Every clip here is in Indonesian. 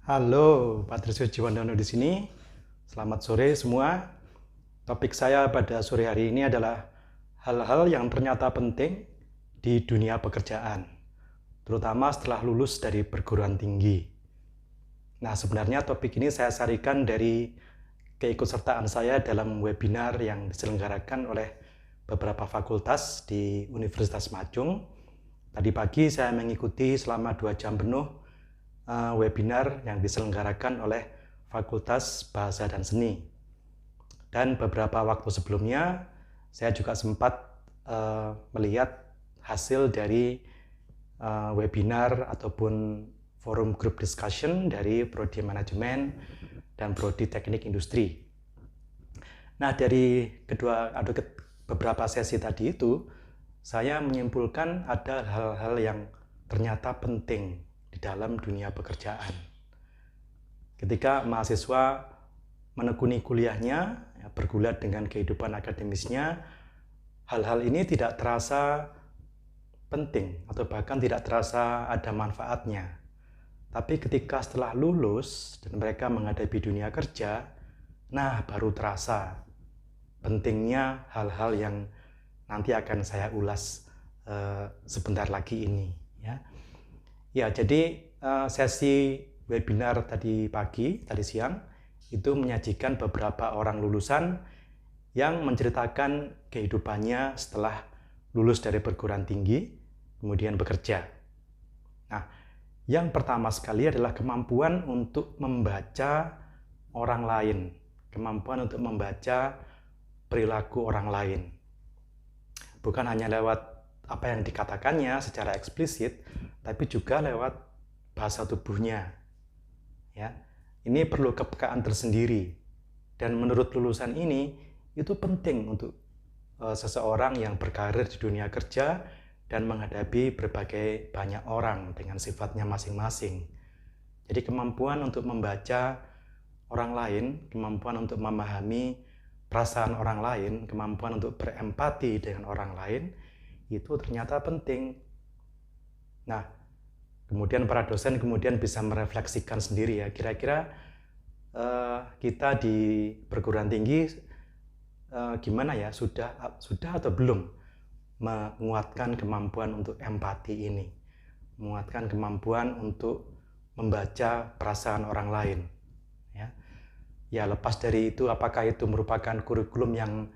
Halo, Patricio Jiwandono di sini. Selamat sore semua. Topik saya pada sore hari ini adalah hal-hal yang ternyata penting di dunia pekerjaan, terutama setelah lulus dari perguruan tinggi. Nah, sebenarnya topik ini saya sarikan dari keikutsertaan saya dalam webinar yang diselenggarakan oleh beberapa fakultas di Universitas Majung. Tadi pagi saya mengikuti selama 2 jam penuh webinar yang diselenggarakan oleh Fakultas Bahasa dan Seni. Dan beberapa waktu sebelumnya saya juga sempat melihat hasil dari webinar ataupun forum group discussion dari Prodi Manajemen dan Prodi Teknik Industri. Nah, dari beberapa sesi tadi itu, saya menyimpulkan ada hal-hal yang ternyata penting di dalam dunia pekerjaan. Ketika mahasiswa menekuni kuliahnya, bergulat dengan kehidupan akademisnya, hal-hal ini tidak terasa penting atau bahkan tidak terasa ada manfaatnya. Tapi ketika setelah lulus dan mereka menghadapi dunia kerja, nah baru terasa pentingnya hal-hal yang nanti akan saya ulas sebentar lagi ini. Ya, jadi sesi webinar tadi siang, itu menyajikan beberapa orang lulusan yang menceritakan kehidupannya setelah lulus dari perguruan tinggi, kemudian bekerja. Nah, yang pertama sekali adalah kemampuan untuk membaca orang lain, kemampuan untuk membaca perilaku orang lain. Bukan hanya lewat apa yang dikatakannya secara eksplisit, tapi juga lewat bahasa tubuhnya. Ya, ini perlu kepekaan tersendiri. Dan menurut lulusan ini, itu penting untuk seseorang yang berkarir di dunia kerja dan menghadapi berbagai banyak orang dengan sifatnya masing-masing. Jadi kemampuan untuk membaca orang lain, kemampuan untuk memahami perasaan orang lain, kemampuan untuk berempati dengan orang lain, itu ternyata penting. Nah, kemudian para dosen kemudian bisa merefleksikan sendiri ya, kira-kira kita di perguruan tinggi gimana ya, sudah atau belum menguatkan kemampuan untuk empati ini, menguatkan kemampuan untuk membaca perasaan orang lain. Ya, lepas dari itu, apakah itu merupakan kurikulum yang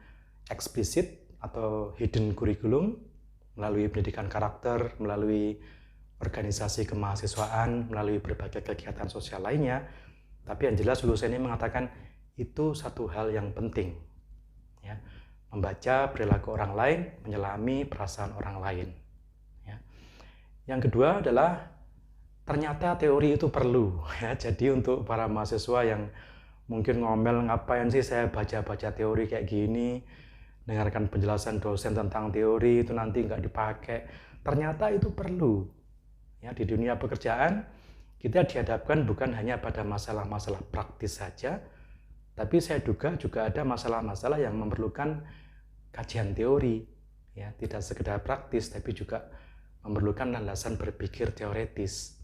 eksplisit atau hidden kurikulum melalui pendidikan karakter, melalui organisasi kemahasiswaan, melalui berbagai kegiatan sosial lainnya. Tapi yang jelas lulusan ini mengatakan itu satu hal yang penting. Ya, membaca perilaku orang lain, menyelami perasaan orang lain. Ya. Yang kedua adalah ternyata teori itu perlu. Ya. Jadi untuk para mahasiswa yang mungkin ngomel, ngapain sih saya baca-baca teori kayak gini, dengarkan penjelasan dosen tentang teori itu nanti nggak dipakai. Ternyata itu perlu. Ya, di dunia pekerjaan kita dihadapkan bukan hanya pada masalah-masalah praktis saja, tapi saya duga juga ada masalah-masalah yang memerlukan kajian teori. Ya, tidak sekedar praktis, tapi juga memerlukan landasan berpikir teoretis.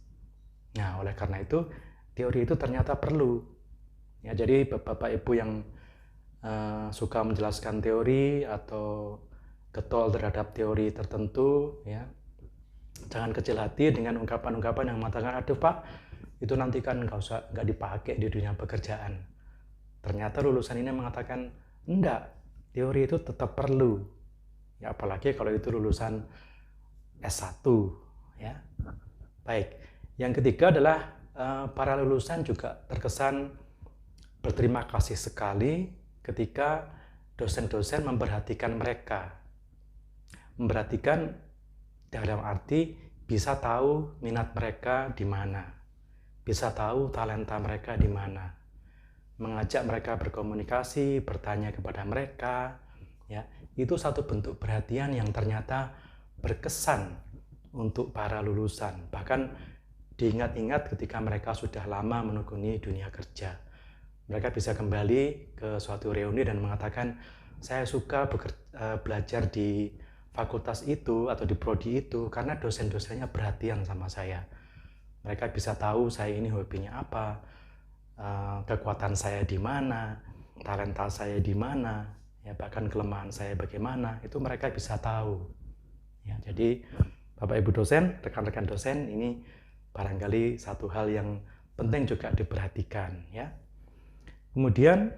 Nah, oleh karena itu teori itu ternyata perlu. Ya, jadi Bapak Ibu yang suka menjelaskan teori atau getol terhadap teori tertentu, ya, jangan kecil hati dengan ungkapan-ungkapan yang mengatakan, aduh Pak, itu nanti kan nggak dipakai di dunia pekerjaan. Ternyata lulusan ini mengatakan, enggak, teori itu tetap perlu. Ya, apalagi kalau itu lulusan S1. Ya. Baik, yang ketiga adalah para lulusan juga terkesan berterima kasih sekali ketika dosen-dosen memperhatikan mereka. Memperhatikan dalam arti bisa tahu minat mereka di mana, bisa tahu talenta mereka di mana, mengajak mereka berkomunikasi, bertanya kepada mereka, ya, itu satu bentuk perhatian yang ternyata berkesan untuk para lulusan. Bahkan diingat-ingat ketika mereka sudah lama menekuni dunia kerja. Mereka bisa kembali ke suatu reuni dan mengatakan, saya suka belajar di fakultas itu atau di prodi itu karena dosen-dosennya perhatian sama saya. Mereka bisa tahu saya ini hobinya apa, kekuatan saya di mana, talenta saya di mana, ya bahkan kelemahan saya bagaimana, itu mereka bisa tahu. Ya, jadi Bapak Ibu dosen, rekan-rekan dosen, ini barangkali satu hal yang penting juga diperhatikan, ya. Kemudian,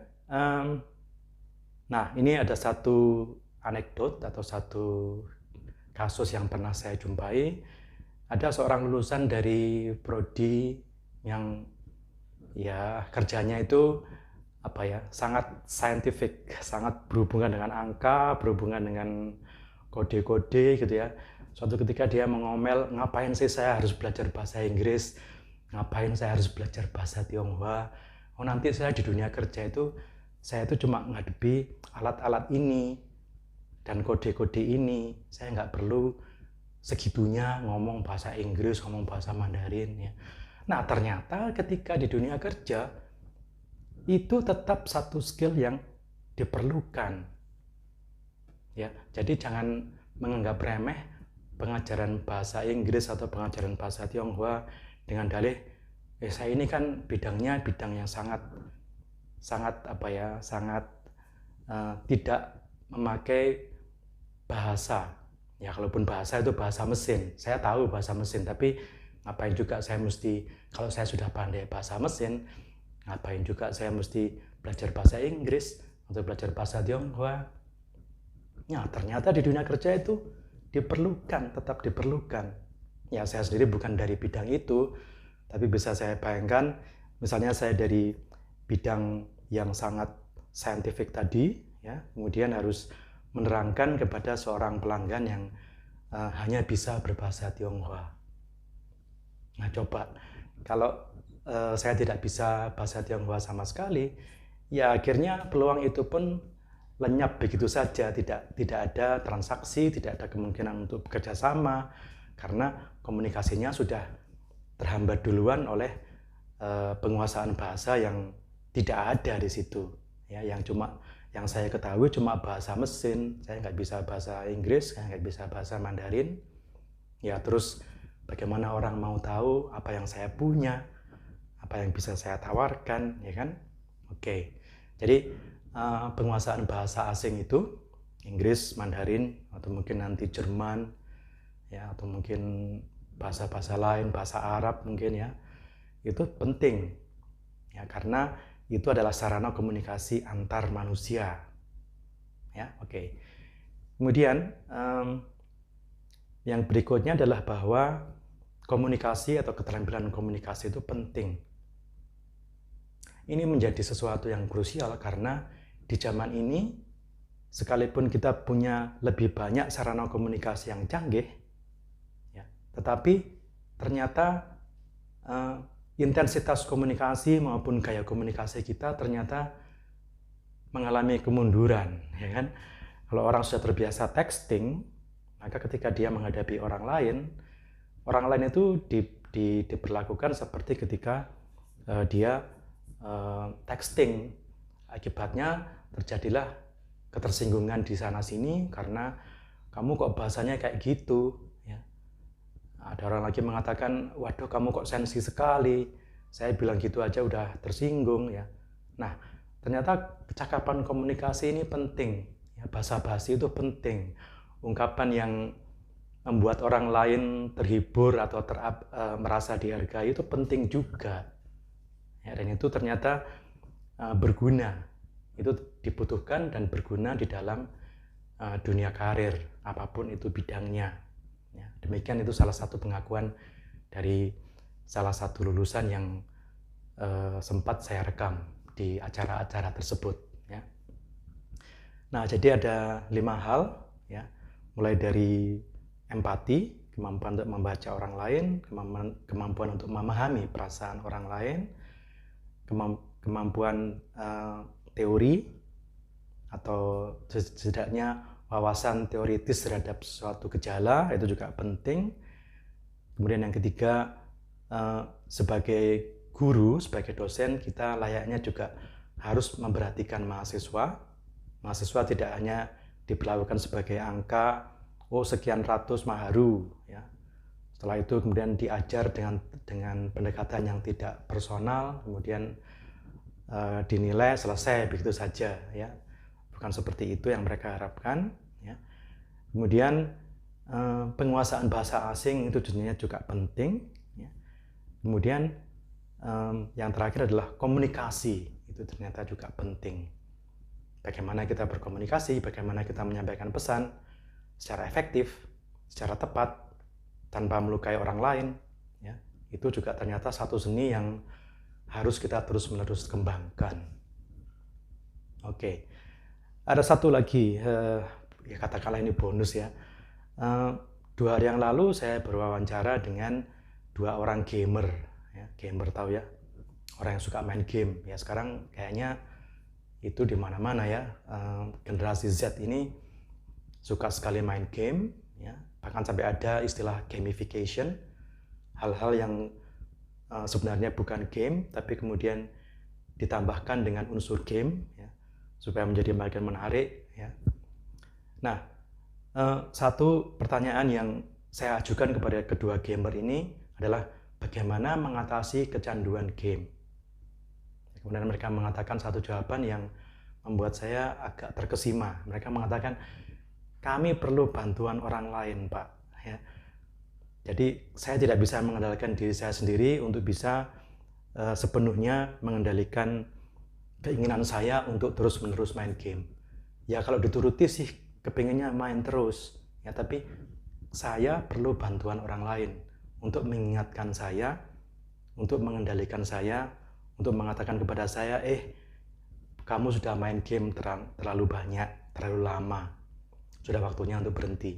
nah ini ada satu anekdot atau satu kasus yang pernah saya jumpai. Ada seorang lulusan dari prodi yang ya kerjanya itu sangat scientific, sangat berhubungan dengan angka, berhubungan dengan kode-kode gitu ya. Suatu ketika dia mengomel, ngapain sih saya harus belajar bahasa Inggris, ngapain saya harus belajar bahasa Tionghoa, oh nanti saya di dunia kerja itu saya itu cuma ngadepi alat-alat ini dan kode-kode ini, saya nggak perlu segitunya ngomong bahasa Inggris, ngomong bahasa Mandarin ya. Nah ternyata ketika di dunia kerja itu tetap satu skill yang diperlukan ya. Jadi jangan menganggap remeh pengajaran bahasa Inggris atau pengajaran bahasa Tionghoa dengan dalih saya ini kan bidangnya bidang yang sangat tidak memakai bahasa. Ya kalaupun bahasa itu bahasa mesin, saya tahu bahasa mesin, tapi ngapain juga saya mesti, kalau saya sudah pandai bahasa mesin, ngapain juga saya mesti belajar bahasa Inggris atau belajar bahasa Tionghoa. Ya ternyata di dunia kerja itu diperlukan, tetap diperlukan. Ya saya sendiri bukan dari bidang itu, tapi bisa saya bayangkan, misalnya saya dari bidang yang sangat scientific tadi, ya kemudian harus menerangkan kepada seorang pelanggan yang hanya bisa berbahasa Tionghoa. Nah coba, kalau saya tidak bisa bahasa Tionghoa sama sekali, ya akhirnya peluang itu pun lenyap begitu saja, tidak ada transaksi, tidak ada kemungkinan untuk bekerja sama, karena komunikasinya sudah terhambat duluan oleh penguasaan bahasa yang tidak ada di situ. Ya, yang saya ketahui cuma bahasa mesin, saya nggak bisa bahasa Inggris, saya nggak bisa bahasa Mandarin. Ya terus bagaimana orang mau tahu apa yang saya punya, apa yang bisa saya tawarkan, ya kan? Oke, jadi penguasaan bahasa asing itu Inggris, Mandarin, atau mungkin nanti Jerman, ya atau mungkin bahasa-bahasa lain, bahasa Arab mungkin ya, itu penting, ya karena itu adalah sarana komunikasi antar manusia. Ya, oke. Kemudian yang berikutnya adalah bahwa komunikasi atau keterampilan komunikasi itu penting. Ini menjadi sesuatu yang krusial karena di zaman ini sekalipun kita punya lebih banyak sarana komunikasi yang canggih, ya, tetapi ternyata intensitas komunikasi maupun gaya komunikasi kita ternyata mengalami kemunduran, ya kan? Kalau orang sudah terbiasa texting, maka ketika dia menghadapi orang lain itu diperlakukan seperti ketika dia texting. Akibatnya terjadilah ketersinggungan di sana sini karena kamu kok bahasanya kayak gitu. Ada orang lagi mengatakan, waduh kamu kok sensi sekali, saya bilang gitu aja udah tersinggung ya. Nah ternyata kecakapan komunikasi ini penting, ya, basa-basi itu penting, ungkapan yang membuat orang lain terhibur atau merasa dihargai itu penting juga, ya, dan itu ternyata berguna, itu dibutuhkan dan berguna di dalam dunia karir apapun itu bidangnya. Ya, demikian itu salah satu pengakuan dari salah satu lulusan yang sempat saya rekam di acara-acara tersebut. Ya. Nah, jadi ada 5 hal, ya, mulai dari empati, kemampuan untuk membaca orang lain, kemampuan untuk memahami perasaan orang lain, kemampuan teori atau setidaknya wawasan teoritis terhadap suatu gejala, itu juga penting. Kemudian yang ketiga, sebagai guru, sebagai dosen, kita layaknya juga harus memperhatikan mahasiswa. Mahasiswa tidak hanya diperlakukan sebagai angka, oh sekian ratus maharu, ya. Setelah itu kemudian diajar dengan pendekatan yang tidak personal, kemudian dinilai, selesai begitu saja, ya. Bukan seperti itu yang mereka harapkan, ya. Kemudian penguasaan bahasa asing itu sebenarnya juga penting, ya. Kemudian yang terakhir adalah komunikasi, itu ternyata juga penting. Bagaimana kita berkomunikasi, bagaimana kita menyampaikan pesan secara efektif, secara tepat, tanpa melukai orang lain, ya. Itu juga ternyata satu seni yang harus kita terus-menerus kembangkan. Oke, ada satu lagi, ya katakanlah ini bonus ya. 2 hari yang lalu saya berwawancara dengan 2 orang gamer, ya. Gamer tahu ya, orang yang suka main game. Ya sekarang kayaknya itu di mana-mana ya, generasi Z ini suka sekali main game, ya. Bahkan sampai ada istilah gamification, hal-hal yang sebenarnya bukan game, tapi kemudian ditambahkan dengan unsur game, ya, supaya menjadi makin menarik, ya. Nah, satu pertanyaan yang saya ajukan kepada kedua gamer ini adalah bagaimana mengatasi kecanduan game. Kemudian mereka mengatakan satu jawaban yang membuat saya agak terkesima. Mereka mengatakan, kami perlu bantuan orang lain, Pak. Ya. Jadi saya tidak bisa mengendalikan diri saya sendiri untuk bisa sepenuhnya mengendalikan keinginan saya untuk terus-menerus main game. Ya kalau dituruti sih kepinginnya main terus, ya tapi saya perlu bantuan orang lain untuk mengingatkan saya, untuk mengendalikan saya, untuk mengatakan kepada saya, kamu sudah main game terlalu banyak, terlalu lama, sudah waktunya untuk berhenti.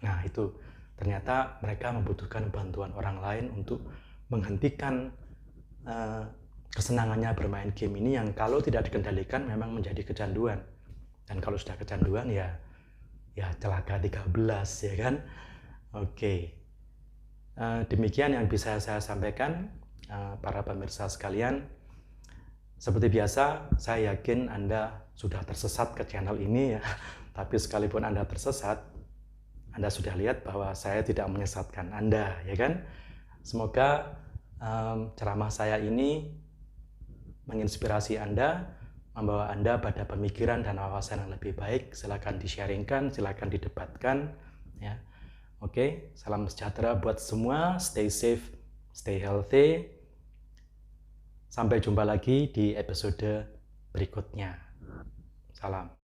Nah itu ternyata mereka membutuhkan bantuan orang lain untuk menghentikan kesenangannya bermain game ini yang kalau tidak dikendalikan memang menjadi kecanduan. Dan kalau sudah kecanduan ya celaka 13, ya kan? Oke. Demikian yang bisa saya sampaikan, para pemirsa sekalian. Seperti biasa, saya yakin Anda sudah tersesat ke channel ini ya. Tapi sekalipun Anda tersesat, Anda sudah lihat bahwa saya tidak menyesatkan Anda, ya kan? Semoga ceramah saya ini menginspirasi Anda, membawa Anda pada pemikiran dan wawasan yang lebih baik. Silakan di-sharingkan, silakan didebatkan, ya. Oke, salam sejahtera buat semua. Stay safe, stay healthy. Sampai jumpa lagi di episode berikutnya. Salam.